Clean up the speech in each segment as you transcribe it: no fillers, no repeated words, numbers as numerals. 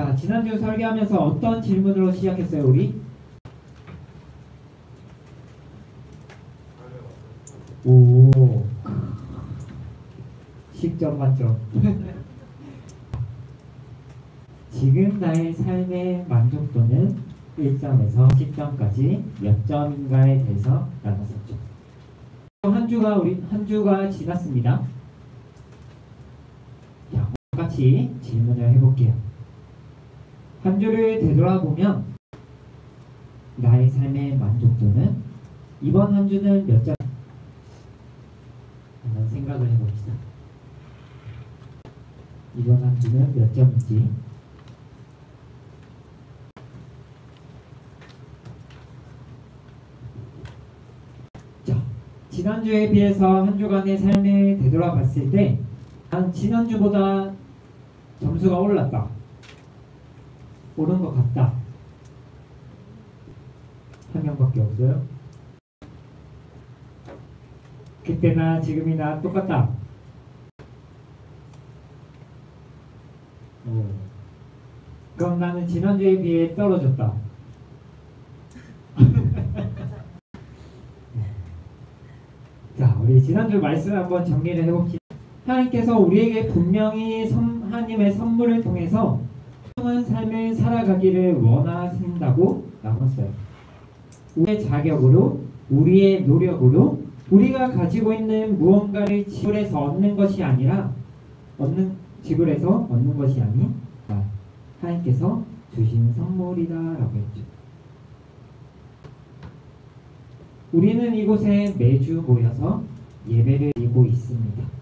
자, 지난주 설계하면서 어떤 질문으로 시작했어요, 우리? 오, 10점 만점. 지금 나의 삶의 만족도는 1점에서 10점까지 몇 점인가에 대해서 나눴었죠. 한 주가 지났습니다. 자, 같이 질문을 해볼게요. 한 주를 되돌아보면 나의 삶의 만족도는 이번 한 주는 몇 점? 한번 생각을 해봅시다. 이번 한 주는 몇 점인지. 자, 지난주에 비해서 한 주간의 삶을 되돌아봤을 때 난 지난주보다 점수가 올랐다, 오른 것 같다. 한 명밖에 없어요. 그때나 지금이나 똑같다. 그럼 나는 지난주에 비해 떨어졌다. 자, 우리 지난주 말씀 한번 정리를 해봅시다. 하나님께서 우리에게 분명히 하나님의 선물을 통해서 풍성한 삶을 살아가기를 원하신다고 나눴어요. 우리의 자격으로, 우리의 노력으로 우리가 가지고 있는 무언가를 지불해서 얻는 것이 아니라 지불해서 얻는 것이 아닌 하나님께서 주신 선물이다라고 했죠. 우리는 이곳에 매주 모여서 예배를 드리고 있습니다.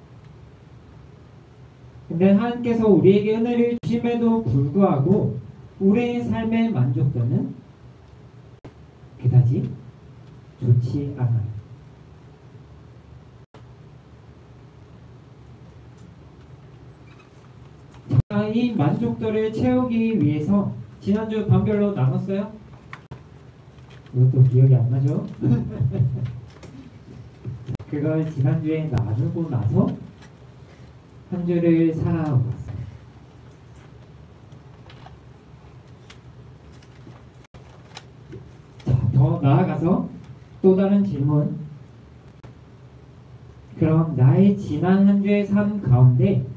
근데 하나님께서 우리에게 은혜를 주심에도 불구하고 우리의 삶의 만족도는 그다지 좋지 않아요. 자, 이 만족도를 채우기 위해서 지난주 반별로 나눴어요? 이것도 기억이 안 나죠? 그걸 지난주에 나누고 나서 한 주를 살아왔어요. 자, 더 나아가서 또 다른 질문. 그럼 나의 지난 한 주의 삶 가운데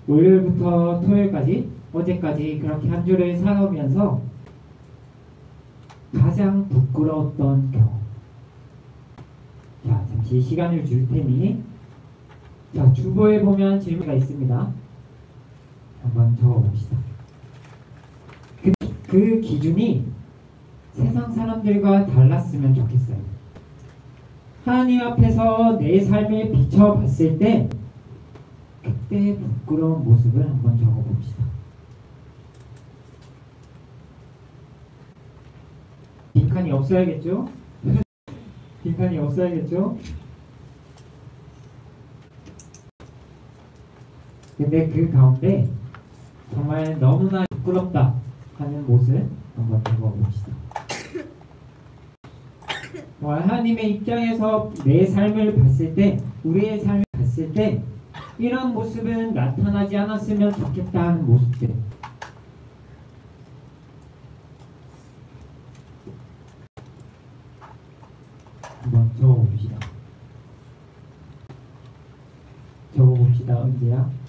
월요일부터 토요일까지, 어제까지 그렇게 한 주를 살아오면서 가장 부끄러웠던 경험. 자, 잠시 시간을 줄 테니 자, 주보에 보면 질문가 있습니다. 한번 적어봅시다. 그 기준이 세상 사람들과 달랐으면 좋겠어요. 하나님 앞에서 내 삶을 비춰봤을 때 그때의 부끄러운 모습을 한번 적어봅시다. 빈칸이 없어야겠죠? 빈칸이 없어야겠죠? 근데 그 가운데 정말 너무나 부끄럽다 하는 모습 한번 적어봅시다. 하나님의 입장에서 내 삶을 봤을 때, 우리의 삶을 봤을 때 이런 모습은 나타나지 않았으면 좋겠다 하는 모습들. 한번 적어봅시다. 적어봅시다. 은재야.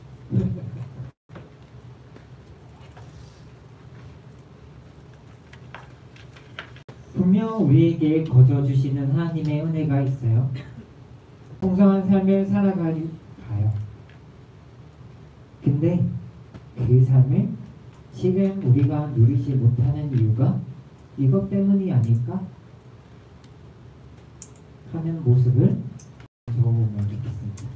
분명 우리에게 거저주시는 하나님의 은혜가 있어요. 풍성한 삶을 살아가요. 근데 그 삶을 지금 우리가 누리지 못하는 이유가 이것 때문이 아닐까 하는 모습을 적어보면 좋겠습니다.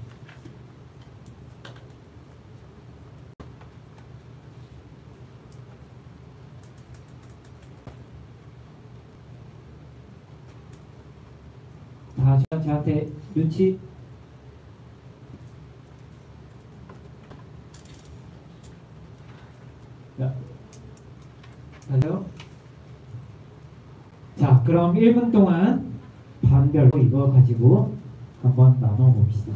자, 저한테 눈치. 자, 가죠. 자, 그럼 1분 동안 반별로 이거 가지고 한번 나눠봅시다.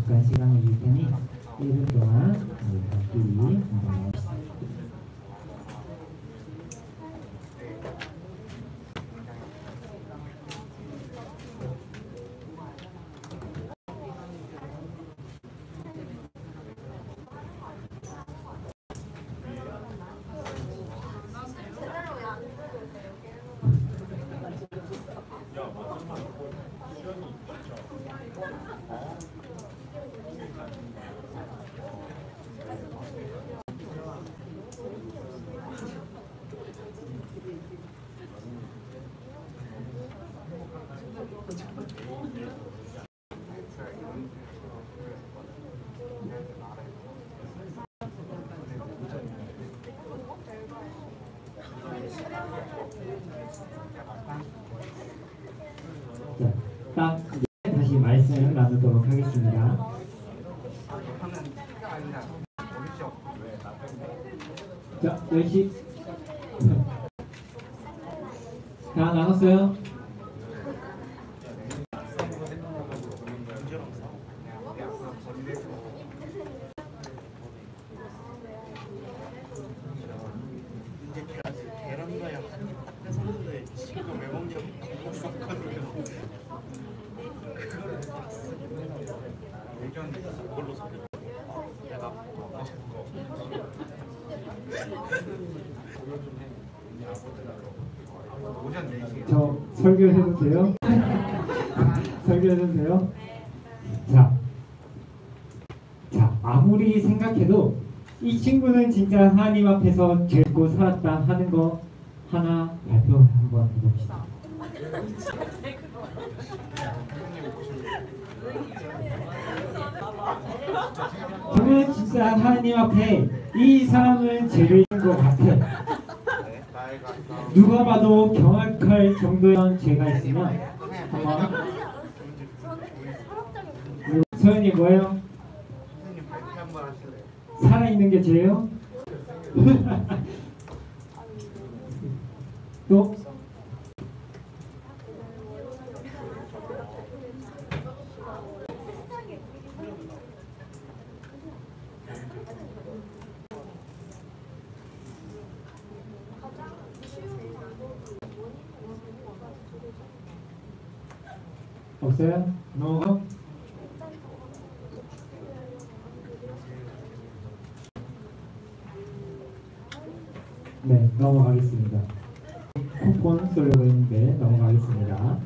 잠깐 시간을 줄 테니 1분 동안 우리 공부합시다. 자, 딱 다시 말씀을 나누도록 하겠습니다. 자, 10시 다 나눴어요? 계란과야 한입 딱 뺏었는데 지금 왜 먹냐고 썩거든요. 그거를 얘기하는데 그걸로 소리 내가 저 설교해도 돼요? 설교해도 돼요? 자, 아무리 생각해도 이 친구는 진짜 하나님 앞에서 죄고 살았다 하는 거 하나 발표 한번 해봅시다. 저는 진짜 하나님 앞에 이 사람은 죄를 진 것 같아. 누가 봐도 경악할 정도의 죄가 있으면 한번 소연이 뭐예요? 살아있는 게 죄예요? 또? 없어요? 넘어가? 네, 넘어가겠습니다. 쿠폰 쏘려고 했는데 넘어가겠습니다.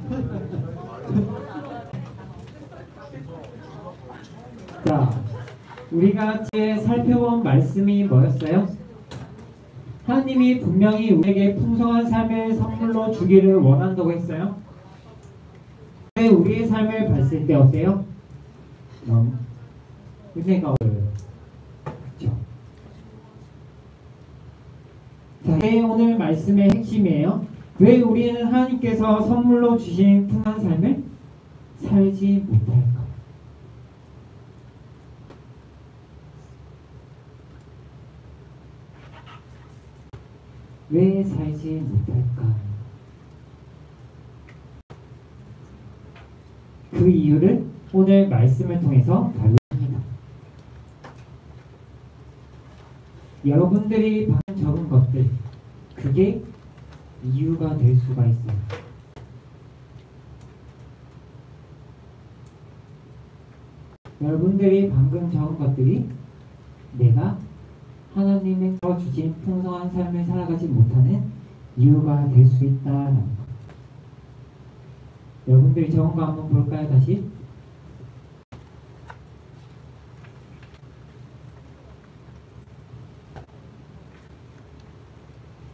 자, 우리가 살펴본 말씀이 뭐였어요? 하나님이 분명히 우리에게 풍성한 삶을 선물로 주기를 원한다고 했어요. 근데 우리의 삶을 봤을 때 어때요? 너무 은혜가 어려워요. 그렇죠? 자, 오늘 말씀의 핵심이에요. 왜 우리는 하나님께서 선물로 주신 풍성한 삶을 살지 못할까? 왜 살지 못할까? 그 이유를 오늘 말씀을 통해서 다루입니다. 여러분들이 방금 적은 것들, 그게 이유가 될 수가 있어요. 여러분들이 방금 적은 것들이 내가 하나님께서 주신 풍성한 삶을 살아가지 못하는 이유가 될 수 있다라는 것. 여러분들이 적은 거 한번 볼까요? 다시.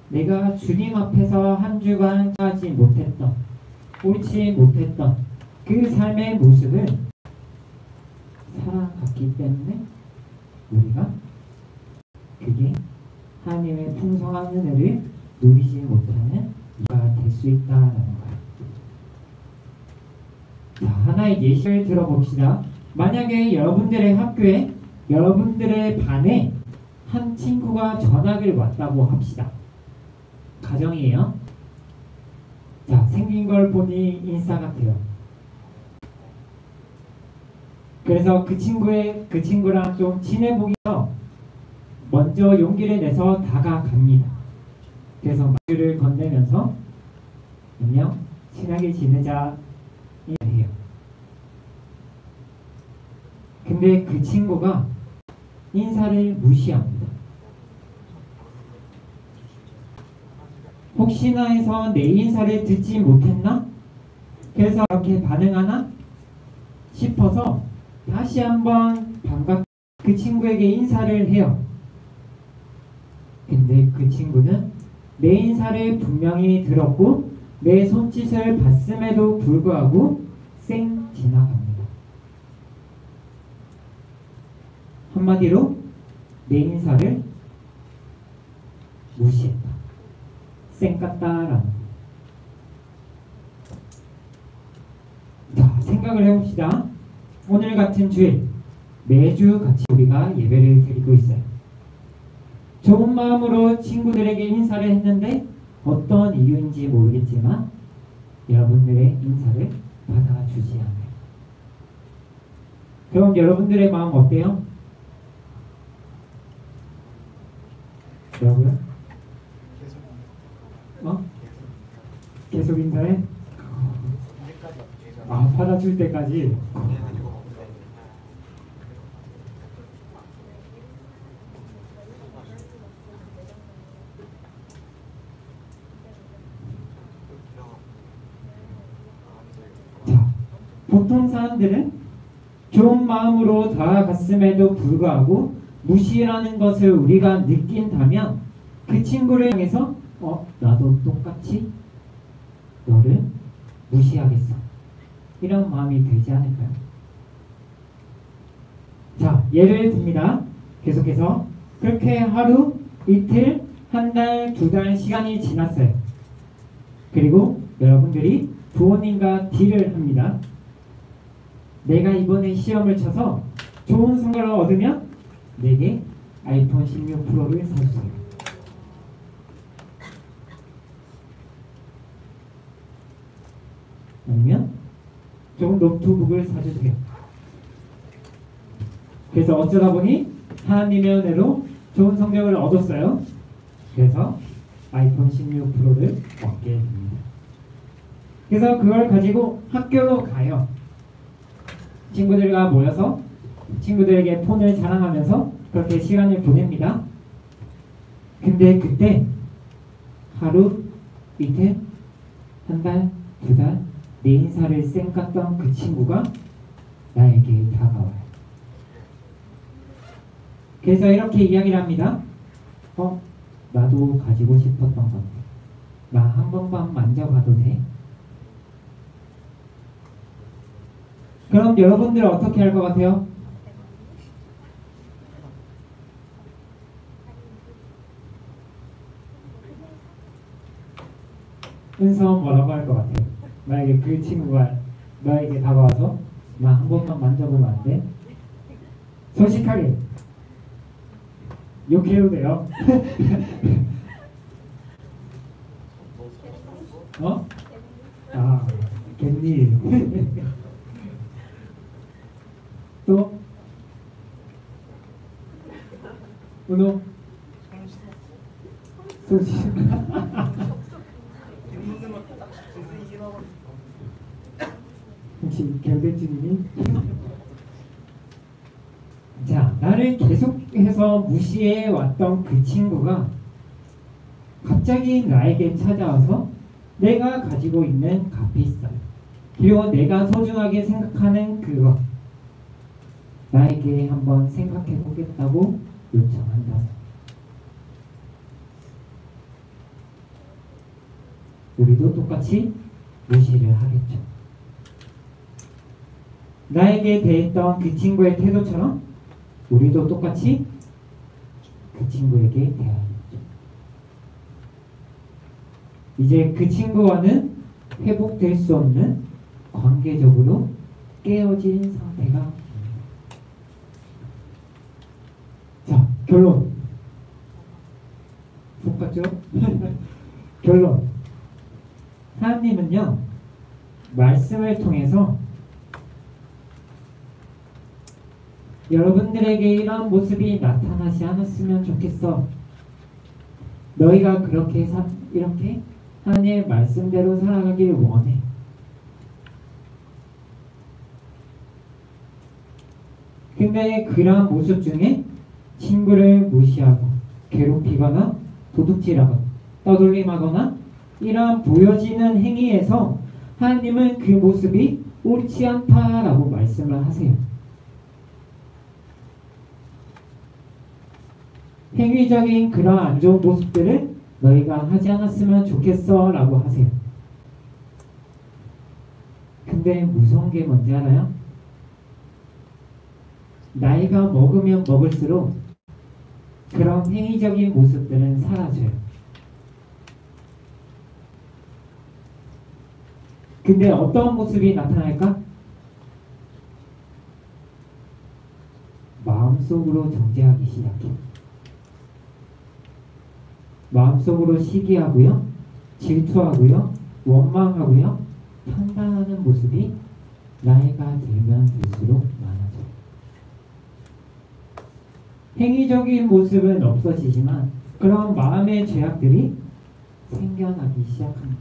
내가 주님 앞에서 한 주간 하지 못했던, 옳지 못했던 그 삶의 모습을 살아갔기 때문에 우리가 그게 하나님의 풍성한 은혜를 누리지 못하는 이유가 될 수 있다는 거예요. 자, 하나의 예시를 들어봅시다. 만약에 여러분들의 학교에, 여러분들의 반에 한 친구가 전학을 왔다고 합시다. 가정이에요. 자, 생긴 걸 보니 인싸 같아요. 그래서 그 친구랑 좀 친해보기 위해서 먼저 용기를 내서 다가갑니다. 그래서 마주를 건네면서 안녕, 친하게 지내자 해요. 근데 그 친구가 인사를 무시합니다. 혹시나 해서 내 인사를 듣지 못했나? 그래서 이렇게 반응하나? 싶어서 다시 한번 반갑게 그 친구에게 인사를 해요. 근데 그 친구는 내 인사를 분명히 들었고 내 손짓을 봤음에도 불구하고 쌩 지나갑니다. 한마디로 내 인사를 무시했다. 쌩 깠다라는. 자, 생각을 해봅시다. 오늘 같은 주일 매주 같이 우리가 예배를 드리고 있어요. 좋은 마음으로 친구들에게 인사를 했는데 어떤 이유인지 모르겠지만 여러분들의 인사를 받아주지 않아요. 그럼 여러분들의 마음 어때요? 여러분? 계속 인사해? 받아줄 때까지? 자, 보통 사람들은 좋은 마음으로 다가갔음에도 불구하고 무시라는 것을 우리가 느낀다면 그 친구를 향해서 나도 똑같이 너를 무시하겠어. 이런 마음이 들지 않을까요? 자, 예를 듭니다. 계속해서 그렇게 하루, 이틀, 한 달, 두 달 시간이 지났어요. 그리고 여러분들이 부모님과 딜을 합니다. 내가 이번에 시험을 쳐서 좋은 성과를 얻으면 내게 아이폰 16 프로를 사주세요. 아니면 좋은 노트북을 사주세요. 그래서 어쩌다 보니 하나님의 은혜로 좋은 성적을 얻었어요. 그래서 아이폰 16 프로를 얻게 됩니다. 그래서 그걸 가지고 학교로 가요. 친구들과 모여서 친구들에게 폰을 자랑하면서 그렇게 시간을 보냅니다. 근데 그때 하루, 이틀, 한 달, 두 달 내 인사를 쌩 깠던 그 친구가 나에게 다가와요. 그래서 이렇게 이야기를 합니다. 나도 가지고 싶었던 건데 나 한 번만 만져봐도 돼? 그럼 여러분들은 어떻게 할 것 같아요? 은서 뭐라고 할 것 같아요? 만약에 그 친구가 너에게 다가와서 나 한 번만 만져보면 안 돼? 솔직하게 욕해도 돼요? 겠니? 또? 은호? 솔직 혹시 결백증이니? 자, 나를 계속해서 무시해왔던 그 친구가 갑자기 나에게 찾아와서 내가 가지고 있는 값비싸 그리고 내가 소중하게 생각하는 그것 나에게 한번 생각해 보겠다고 요청한다. 우리도 똑같이 무시를 하겠죠. 나에게 대했던 그 친구의 태도처럼 우리도 똑같이 그 친구에게 대하겠죠. 이제 그 친구와는 회복될 수 없는 관계적으로 깨어진 상태가 됩니다. 자, 결론. 똑같죠? 결론. 하나님은요, 말씀을 통해서 여러분들에게 이런 모습이 나타나지 않았으면 좋겠어. 너희가 이렇게 하나님의 말씀대로 살아가길 원해. 근데 그러한 모습 중에 친구를 무시하고 괴롭히거나 도둑질하거나 떠돌림하거나 이러한 보여지는 행위에서 하나님은 그 모습이 옳지 않다라고 말씀을 하세요. 행위적인 그러한 안 좋은 모습들을 너희가 하지 않았으면 좋겠어 라고 하세요. 근데 무서운 게 뭔지 알아요? 나이가 먹으면 먹을수록 그런 행위적인 모습들은 사라져요. 근데 어떤 모습이 나타날까? 마음속으로 정죄하기 시작해. 마음속으로 시기하고요, 질투하고요, 원망하고요, 판단하는 모습이 나이가 들면 들수록 많아져요. 행위적인 모습은 없어지지만 그런 마음의 죄악들이 생겨나기 시작합니다.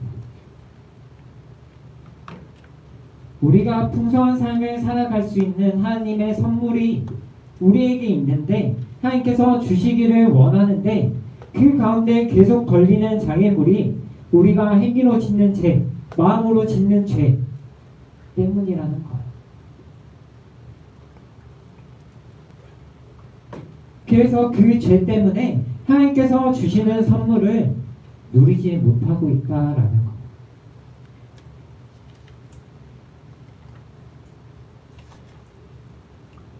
우리가 풍성한 삶을 살아갈 수 있는 하나님의 선물이 우리에게 있는데 하나님께서 주시기를 원하는데 그 가운데 계속 걸리는 장애물이 우리가 행위로 짓는 죄, 마음으로 짓는 죄 때문이라는 거예요. 그래서 그 죄 때문에 하나님께서 주시는 선물을 누리지 못하고 있다라는 거예요.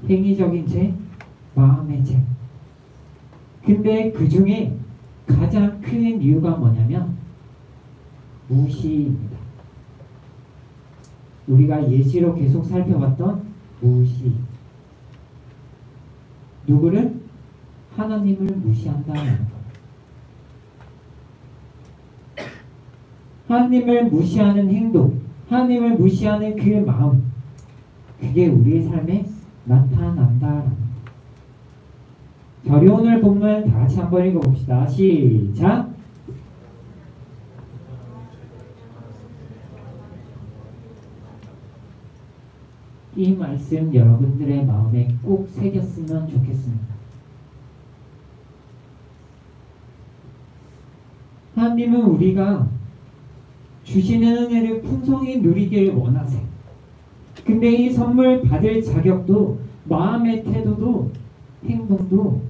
행위적인 죄, 마음의 죄. 근데 그 중에 가장 큰 이유가 뭐냐면 무시입니다. 우리가 예시로 계속 살펴봤던 무시. 누구를? 하나님을 무시한다는 거예요. 하나님을 무시하는 행동, 하나님을 무시하는 그 마음, 그게 우리의 삶에 나타난다라는 거예요. 자, 우리 오늘 본문 다 같이 한번 읽어봅시다. 시작! 이 말씀 여러분들의 마음에 꼭 새겼으면 좋겠습니다. 하나님은 우리가 주시는 은혜를 풍성히 누리길 원하세요. 근데 이 선물 받을 자격도, 마음의 태도도, 행동도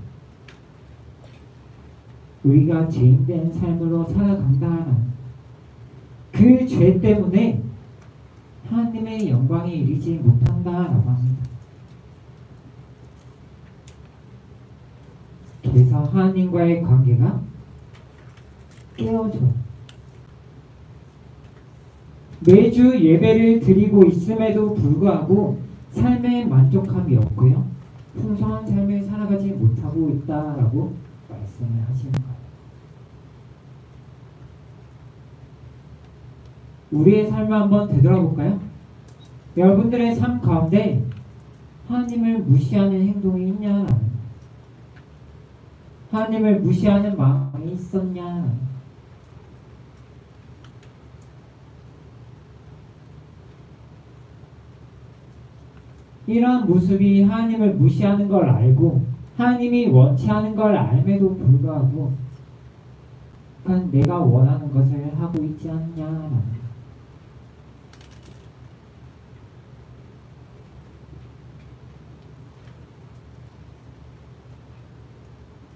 우리가 죄인된 삶으로 살아간다는 그 죄 때문에 하나님의 영광에 이르지 못한다라고 합니다. 그래서 하나님과의 관계가 깨어져요. 매주 예배를 드리고 있음에도 불구하고 삶에 만족함이 없고요, 풍성한 삶을 살아가지 못하고 있다라고 말씀을 하시는 거예요. 우리의 삶을 한번 되돌아볼까요? 여러분들의 삶 가운데 하나님을 무시하는 행동이 있냐? 하나님을 무시하는 마음이 있었냐? 이러한 모습이 하나님을 무시하는 걸 알고 하나님이 원치 않은 걸 알매도 불구하고 그냥 내가 원하는 것을 하고 있지 않냐?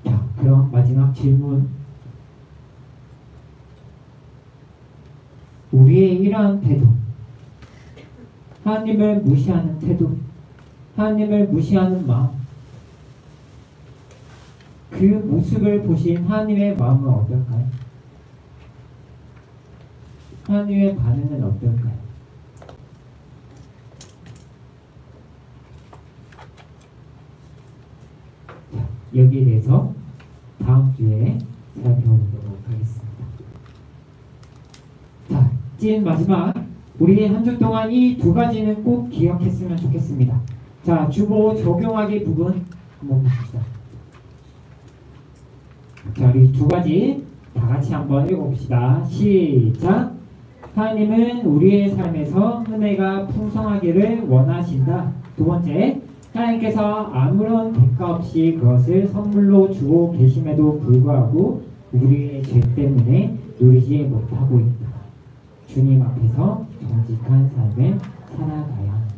자, 그럼 마지막 질문. 우리의 이러한 태도, 하나님을 무시하는 태도, 하나님을 무시하는 마음, 그 모습을 보신 하나님의 마음은 어떨까요? 하나님의 반응은 어떨까요? 자, 여기에 대해서 다음 주에 살펴보도록 하겠습니다. 자, 찐 마지막, 우리 한 주 동안 이 두 가지는 꼭 기억했으면 좋겠습니다. 자, 주보 적용하기 부분 한번 봅시다. 자, 우리 두 가지 다 같이 한번 읽어봅시다. 시작. 하나님은 우리의 삶에서 은혜가 풍성하기를 원하신다. 두 번째, 하나님께서 아무런 대가 없이 그것을 선물로 주고 계심에도 불구하고 우리의 죄 때문에 누리지 못하고 있다. 주님 앞에서 정직한 삶을 살아가야 한다.